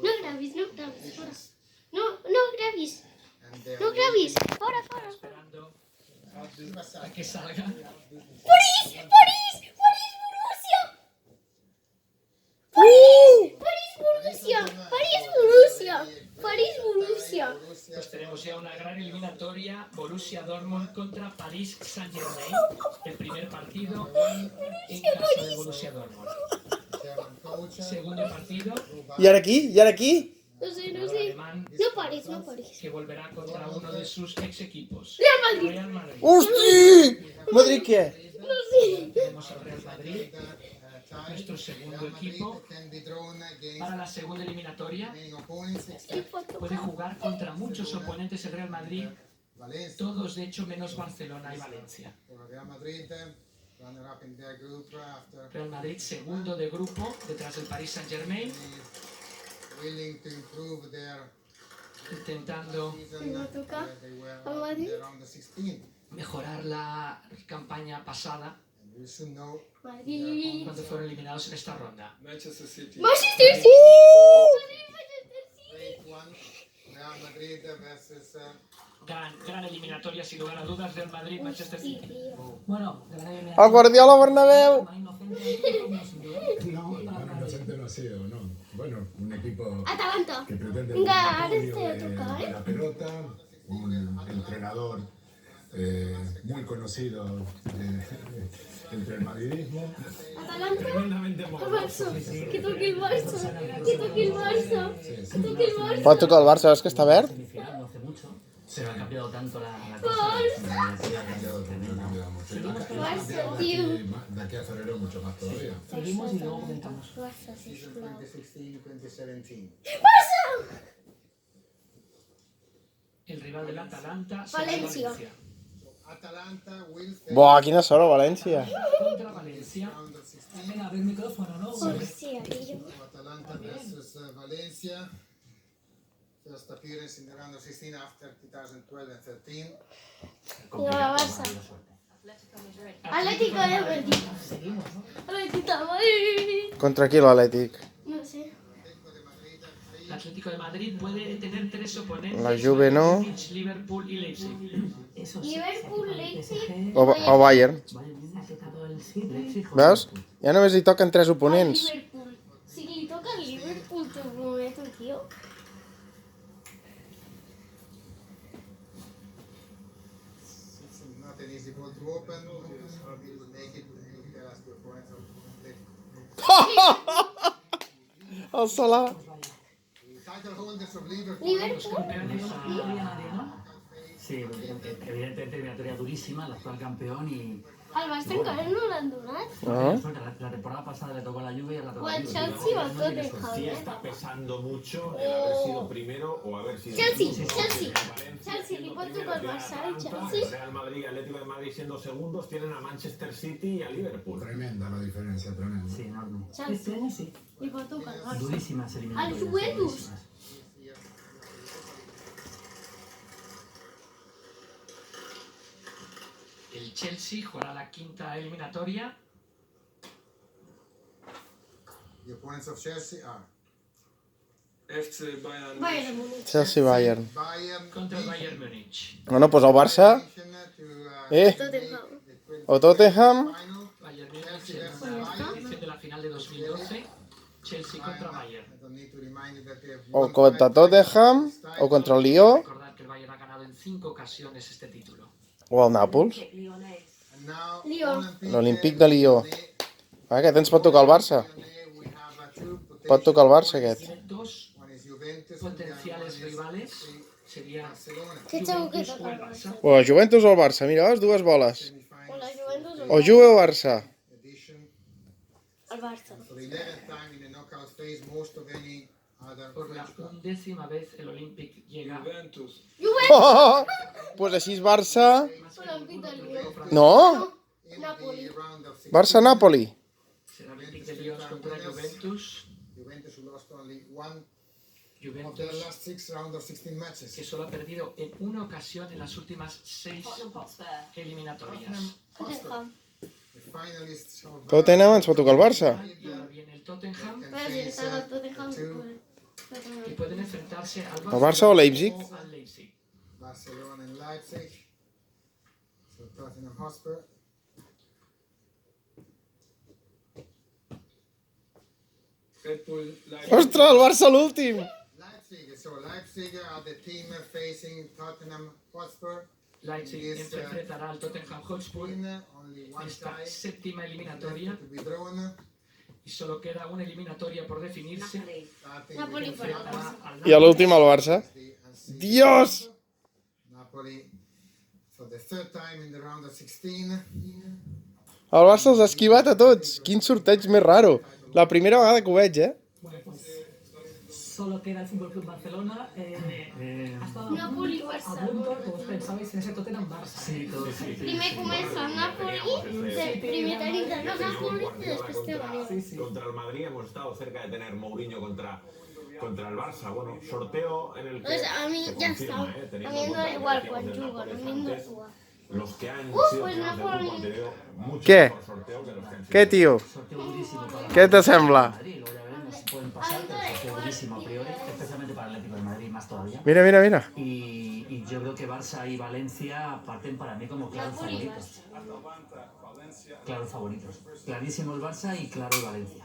No gravis, fora. No gravis. No gravis, fora. Esperando a que salga. París, Borussia. París, Borussia. Pues tenemos ya una gran eliminatoria. Borussia Dortmund contra París Saint-Germain. El primer partido en casa del Borussia Dortmund. Segundo partido. I ara aquí? No sé. Alemán No París. que volverá contra uno de sus ex equipos. Real Madrid. Hosti! Madrid què? No sé. Tenemos al Real Madrid, nuestro segundo equipo. Para la segunda eliminatoria puede jugar contra muchos oponentes el Real Madrid, todos de hecho menos Barcelona y Valencia. Real Madrid segundo de grupo detrás del Paris Saint-Germain, intentando mejorar la campaña pasada Madrid. cuando fueron eliminados en esta ronda. Manchester City. Manchester City. Gran eliminatoria sin lugar a dudas, Real Madrid, Manchester City. Bueno, gran eliminatoria. El Guardiola Bernabéu. Más inocente no es un duelo. No, bueno, inocente no ha sido, no. Bueno, un equipo Atalanta. que pretende Venga, el ahora monopolio te toca, de la pelota, un entrenador muy conocido entre el madridismo. Atalanta. Tremendamente El morboso. Barça. Que toqui el Barça. Pot tocar el Barça, veus que està verd? Semifinal no hace mucho, pero ha cambiado tanto la cosa. Sí, ha cambiado Cambiado mucho. Barça, tío. De aquí a febrero mucho más todavía. Seguimos y luego comentamos. Barça, sisplau. 2016-2017. El rival del Atalanta será Valencia. Atalanta will face Buah, quina sort, València. Contra Valencia. round of 16. Venga, abre el micrófono, ¿no? Borussia, tío. Atalanta versus Valencia. First appearance in the round of 16 after 2012 and 13. Y ahora Barça. Atlético de Madrid. Seguimos, ¿no? Atlético de Madrid. Contra qui l'Atlètic? No sé. El Atlético de Madrid puede tener tres oponentes: La Juve no. Leipzig, Liverpool y Leipzig. Eso sí. Liverpool, Leipzig. O Bayern. Bayern ha quitado el sí, Leipzig. Veus? Ja només li toquen tres Al oponents. Liverpool. Si li toca al Liverpool, te lo prometo, tío. It's not an easy ball to open. He will make it. Tell us the opponents of Atletico. El Salah. Title holders of Liverpool. Liverpool. No había nadie, ¿no? Sí, evidentemente eliminatoria durísima, el actual campeón y... Al Barça encara no l'han donat. Ah. La temporada pasada le tocó a la Juve y ahora le O toca a la al Juve. Chelsea o al No tiene Tottenham, suerte. Sí eh? está pesando mucho el haber sido primero o haber sido Chelsea, segundo. Chelsea. Valencia Chelsea, siendo li pot primero, tocar al tiene a Barça, al Atalanta, Chelsea. el Real Madrid y Atlético de Madrid siendo segundos, tienen a Manchester City y a Liverpool. Tremenda la diferencia, tremenda. Sí, enorme. Chelsea. Este año sí. Li pot tocar al Barça. Durísimas eliminatorias. Al Juventus. durísimas. El Chelsea jugará la quinta eliminatoria. The opponents of Chelsea are FC Bayern. Bayern Múnich. Chelsea-Bayern. Bayern. Contra el Bayern Múnich. Bueno, pues el Barça Tottenham. o Tottenham Bayern Múnich en la edición de la final de 2012. Chelsea contra Bayern. o contra Tottenham o contra el Lió Recordad que el Bayern ha ganado en 5 ocasiones este título. o el Nàpols. Lyon. L'Olímpic de Lió. Aquest ens pot tocar el Barça. Pot tocar el Barça, aquest. Tiene dos potenciales rivales. Sería Que segur que Juventus o toca el el Barça. Barça. O el Juventus o el Barça. Mira, veus? Dues boles. O la Juventus o O Juve o Barça. el Barça. For the 11th time in the knockout phase, most of any other Por la French club. 11ª vez el Olympic llega. Juventus. Pues així és Barça. Olympique de Lyon. No? In Napoli. the round of 16, Barça-Nàpoli. Será Olympic de Lyon contra Juventus. Juventus who lost only one of Juventus their last 6 round of 16 matches. que solo ha perdido en una ocasión en las últimas 6 eliminatorias. Tottenham. The finalists of Tottenham ens pot tocar el Barça. Y ahora viene el Tottenham. Pero si está el Tottenham. Y pueden enfrentarse al El Barça o Leipzig? al Leipzig. Barcelona and Leipzig. So Tottenham Hotspur. Ostres, el Barça l'últim! Leipzig. So Leipzig are the team facing Tottenham Hotspur. Leipzig enfrentará al Tottenham Hotspur Only one esta tie séptima eliminatoria to be drawn. y solo queda una eliminatoria por definirse. Starting Napoli with fuera. Enfrentará al I a l'últim el Barça. the unseeded Dios! Napoli for the third time in the round of 16. El Barça els ha esquivat a tots. Quin sorteig més raro. La primera vegada que ho veig, Bueno, pues solo queda el Fútbol Club Barcelona. Ha estado Napoli, a Barça. punto, como os pensabais, en ese Tottenham Barça. Sí, todos, sí. Primer comença el Napoli, primer tenim de Napoli i després té Guardiola. Contra el Madrid hemos estado cerca de tener Mourinho contra el Barça. Bueno, sorteo en el que Pues a mi se ja confirma, està. teniendo A mi en em cuenta dona que igual los quan equipos del juguen, a Nápoles mi em dona antes, igual. los que han Pues sido finales del Napoli. grupo han tenido mucho ¿Qué? mejor sorteo que los que han sido. Què, tio? Sorteo durísimo para Què te sembla? Madrid. Luego ya veremos si pueden pasar, pero sorteo durísimo a priori, especialmente para el Atlético de Madrid, más todavía. Mira, mira, mira. Y yo creo que Barça y Valencia parten para mí como claros Napoli, favoritos. Claros favoritos. Clarísimo el Barça y claro el Valencia.